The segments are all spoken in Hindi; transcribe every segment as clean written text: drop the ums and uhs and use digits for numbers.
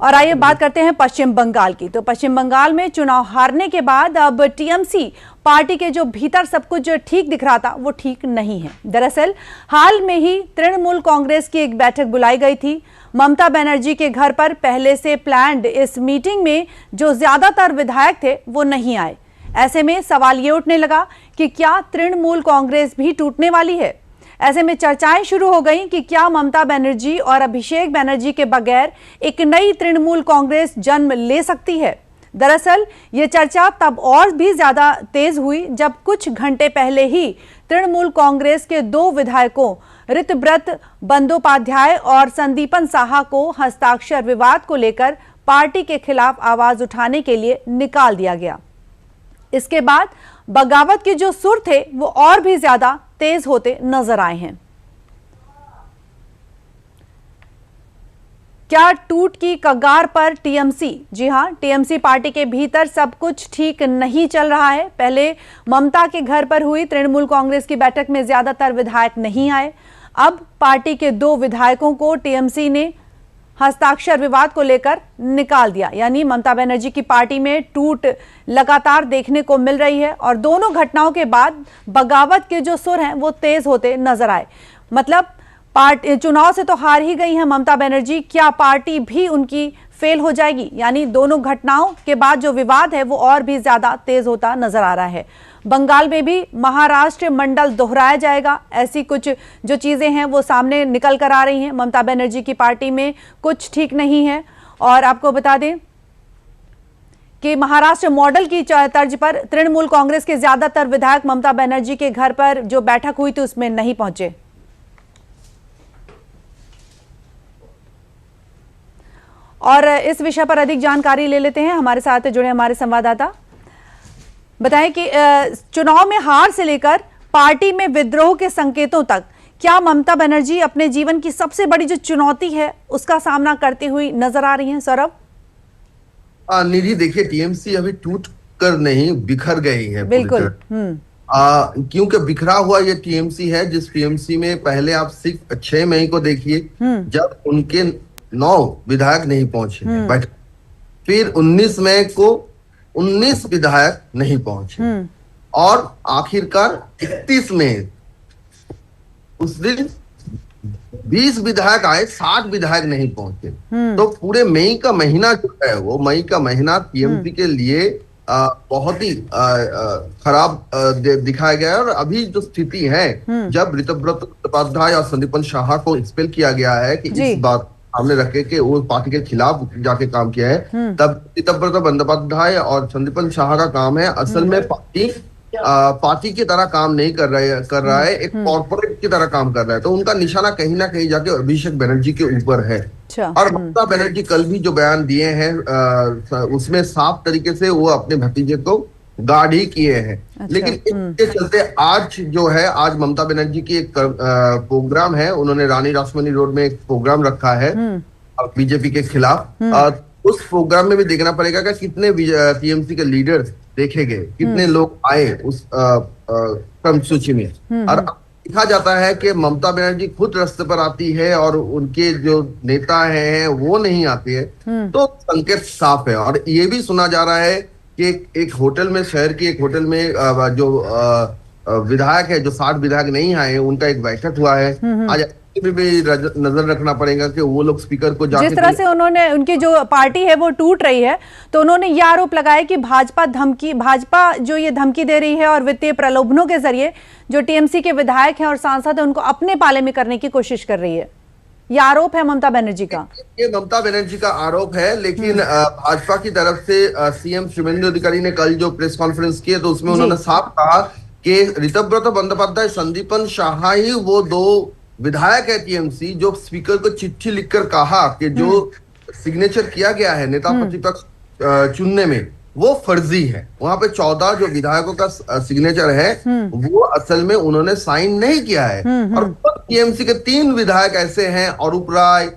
और आइए बात करते हैं पश्चिम बंगाल की। तो पश्चिम बंगाल में चुनाव हारने के बाद अब टीएमसी पार्टी के जो भीतर सब कुछ जो ठीक दिख रहा था वो ठीक नहीं है। दरअसल हाल में ही तृणमूल कांग्रेस की एक बैठक बुलाई गई थी ममता बनर्जी के घर पर। पहले से प्लान्ड इस मीटिंग में जो ज्यादातर विधायक थे वो नहीं आए। ऐसे में सवाल ये उठने लगा कि क्या तृणमूल कांग्रेस भी टूटने वाली है। ऐसे में चर्चाएं शुरू हो गई कि क्या ममता बनर्जी और अभिषेक बनर्जी के बगैर एक नई तृणमूल कांग्रेस जन्म ले सकती है। दरअसल ये चर्चा तब और भी ज्यादा तेज हुई जब कुछ घंटे पहले ही तृणमूल कांग्रेस के 2 विधायकों ऋतव्रत बंदोपाध्याय और संदीपन साहा को हस्ताक्षर विवाद को लेकर पार्टी के खिलाफ आवाज उठाने के लिए निकाल दिया गया। इसके बाद बगावत के जो सुर थे वो और भी ज्यादा तेज होते नजर आए हैं। क्या टूट की कगार पर टीएमसी? जी हां, टीएमसी पार्टी के भीतर सब कुछ ठीक नहीं चल रहा है। पहले ममता के घर पर हुई तृणमूल कांग्रेस की बैठक में ज्यादातर विधायक नहीं आए। अब पार्टी के 2 विधायकों को टीएमसी ने हस्ताक्षर विवाद को लेकर निकाल दिया। यानी ममता बनर्जी की पार्टी में टूट लगातार देखने को मिल रही है और दोनों घटनाओं के बाद बगावत के जो सुर हैं वो तेज होते नजर आए। मतलब चुनाव से तो हार ही गई है ममता बनर्जी, क्या पार्टी भी उनकी फेल हो जाएगी? यानी दोनों घटनाओं के बाद जो विवाद है वो और भी ज्यादा तेज होता नजर आ रहा है। बंगाल में भी महाराष्ट्र मंडल दोहराया जाएगा, ऐसी कुछ जो चीजें हैं वो सामने निकल कर आ रही हैं। ममता बनर्जी की पार्टी में कुछ ठीक नहीं है। और आपको बता दें कि महाराष्ट्र मॉडल की तर्ज पर तृणमूल कांग्रेस के ज्यादातर विधायक ममता बनर्जी के घर पर जो बैठक हुई थी उसमें नहीं पहुंचे। और इस विषय पर अधिक जानकारी ले लेते हैं, हमारे साथ जुड़े हमारे संवाददाता। बताएं कि चुनाव में हार से लेकर पार्टी में विद्रोह के संकेतों तक क्या ममता बनर्जी अपने जीवन की सबसे बड़ी जो चुनौती है उसका सामना करती हुई नजर आ रही हैं? सौरभ। निधि, देखिए, टीएमसी अभी टूट कर नहीं बिखर गई है। बिल्कुल। क्योंकि बिखरा हुआ ये टीएमसी है जिस टीएमसी में पहले आप सिर्फ 6 मई को देखिए जब उनके 9 विधायक नहीं पहुंचे बैठक, फिर 19 मई को 19 विधायक नहीं पहुंचे और आखिरकार 31 मई उस दिन 20 विधायक आए, 60 विधायक नहीं पहुंचे। तो पूरे मई का महीना जो है वो मई का महीना टीएमसी के लिए बहुत ही खराब दिखाया गया है। और अभी जो स्थिति है जब ऋतव्रत बंदोपाध्याय और संदीपन साहा को एक्सपेल किया गया है कि इस बात सामने रखे कि वो पार्टी के खिलाफ जाके काम किया है, तब ऋतव्रत बंदोपाध्याय और संदीपन साहा का काम है असल में पार्टी की तरह काम नहीं कर रहा है, एक कॉर्पोरेट की तरह काम कर रहा है। तो उनका निशाना कहीं ना कहीं जाके अभिषेक बनर्जी के ऊपर है। और ममता बनर्जी कल भी जो बयान दिए हैं उसमें साफ तरीके से वो अपने भतीजे को गार्ड ही किए हैं। लेकिन इसके चलते आज ममता बनर्जी की एक प्रोग्राम है, उन्होंने रानी रासमनी रोड में एक प्रोग्राम रखा है बीजेपी के खिलाफ। उस प्रोग्राम में भी देखना पड़ेगा कि कितने टीएमसी के लीडर्स देखे गए, कितने लोग आए उस क्रम सूची में। और देखा जाता है कि ममता बनर्जी खुद रास्ते पर आती है और उनके जो नेता हैं वो नहीं आते हैं, तो संकेत साफ है। और ये भी सुना जा रहा है कि एक होटल में, शहर की एक होटल में जो विधायक है, जो 60 विधायक नहीं आए, उनका एक बैठक हुआ है। आज भी नजर रखना पड़ेगा कि वो लोग स्पीकर को जाके, जिस तरह से उन्होंने, उनकी जो पार्टी है वो टूट रही है, तो उन्होंने ये आरोप लगाया कि भाजपा जो ये धमकी दे रही है और वित्तीय प्रलोभनों के जरिए जो टीएमसी के विधायक हैं और सांसद हैं उनको अपने पाले में करने की कोशिश कर रही है। ये आरोप है ममता बनर्जी का। ये ममता बनर्जी का आरोप है, लेकिन भाजपा की तरफ से सीएम शुभेंदु अधिकारी ने कल जो प्रेस कॉन्फ्रेंस की तो उसमें उन्होंने साफ कहा कि ऋतव्रत बंदोपाध्याय, संदीपन साहा ही वो 2 विधायक है टीएमसी जो स्पीकर को चिट्ठी लिखकर कहा कि जो सिग्नेचर किया गया है नेता प्रतिपक्ष चुनने में वो फर्जी है। वहां पे 14 जो विधायकों का सिग्नेचर है वो असल में उन्होंने साइन नहीं किया है। और टीएमसी के 3 विधायक ऐसे हैं, अरूप राय,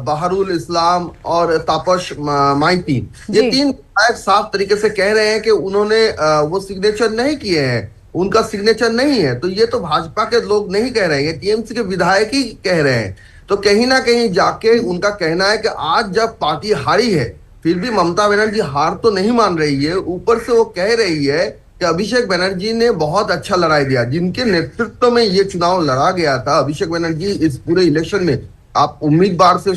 बहारुल इस्लाम और तापस माइती। ये 3 विधायक साफ तरीके से कह रहे हैं कि उन्होंने वो सिग्नेचर नहीं किए हैं, उनका सिग्नेचर नहीं है। तो ये तो भाजपा के लोग नहीं कह रहे हैं, टीएमसी के विधायक ही कह रहे हैं। तो कहीं ना कहीं जाके उनका कहना है कि आज जब पार्टी हारी है फिर भी ममता बनर्जी हार तो नहीं मान रही है, ऊपर से वो कह रही है कि अभिषेक बनर्जी ने बहुत अच्छा लड़ाई दिया। जिनके नेतृत्व में ये चुनाव लड़ा गया था, अभिषेक बनर्जी इस पूरे इलेक्शन में आप उम्मीदवार से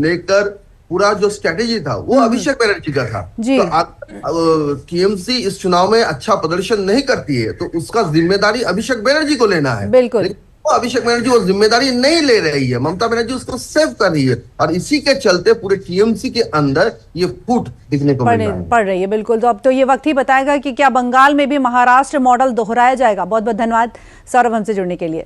लेकर पूरा जो स्ट्रेटेजी था वो अभिषेक बनर्जी का था। तो टीएमसी इस चुनाव में अच्छा प्रदर्शन नहीं करती है तो उसका जिम्मेदारी अभिषेक बनर्जी को लेना है। बिल्कुल, तो अभिषेक बनर्जी वो जिम्मेदारी नहीं ले रही है, ममता बनर्जी उसको सेव कर रही है और इसी के चलते पूरे टीएमसी के अंदर ये फूट दिखने को पड़ रही है। बिल्कुल, तो अब तो ये वक्त ही बताएगा कि क्या बंगाल में भी महाराष्ट्र मॉडल दोहराया जाएगा। बहुत बहुत धन्यवाद सौरभ हमसे जुड़ने के लिए।